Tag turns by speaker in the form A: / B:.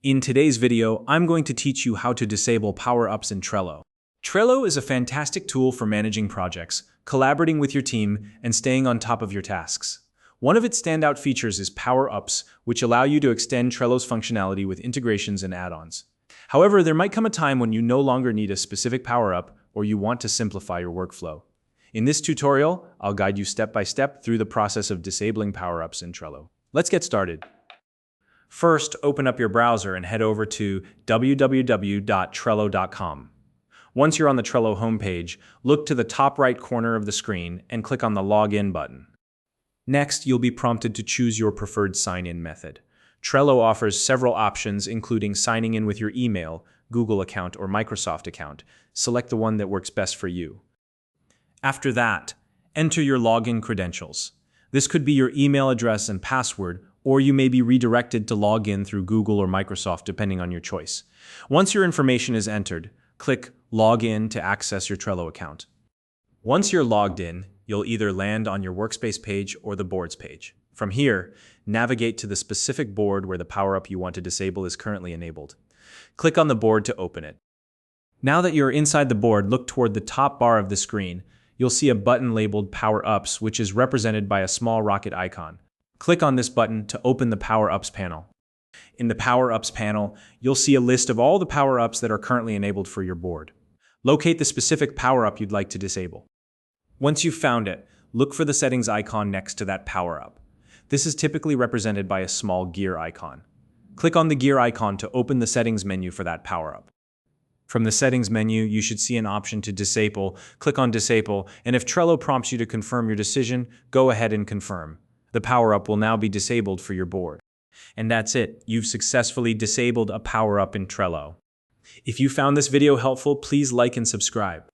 A: In today's video, I'm going to teach you how to disable power-ups in Trello. Trello is a fantastic tool for managing projects, collaborating with your team, and staying on top of your tasks. One of its standout features is power-ups, which allow you to extend Trello's functionality with integrations and add-ons. However, there might come a time when you no longer need a specific power-up or you want to simplify your workflow. In this tutorial, I'll guide you step by step through the process of disabling power-ups in Trello. Let's get started. First, open up your browser and head over to www.trello.com. Once you're on the Trello homepage, look to the top right corner of the screen and click on the Login button. Next, you'll be prompted to choose your preferred sign-in method. Trello offers several options, including signing in with your email, Google account, or Microsoft account. Select the one that works best for you. After that, enter your login credentials. This could be your email address and password, or you may be redirected to log in through Google or Microsoft depending on your choice. Once your information is entered, click Log In to access your Trello account. Once you're logged in, you'll either land on your workspace page or the boards page. From here, navigate to the specific board where the power-up you want to disable is currently enabled. Click on the board to open it. Now that you're inside the board, look toward the top bar of the screen. You'll see a button labeled Power-Ups, which is represented by a small rocket icon. Click on this button to open the Power-Ups panel. In the Power-Ups panel, you'll see a list of all the power-ups that are currently enabled for your board. Locate the specific power-up you'd like to disable. Once you've found it, look for the settings icon next to that power-up. This is typically represented by a small gear icon. Click on the gear icon to open the settings menu for that power-up. From the settings menu, you should see an option to disable. Click on Disable, and if Trello prompts you to confirm your decision, go ahead and confirm. The power-up will now be disabled for your board. And that's it. You've successfully disabled a power-up in Trello. If you found this video helpful, please like and subscribe.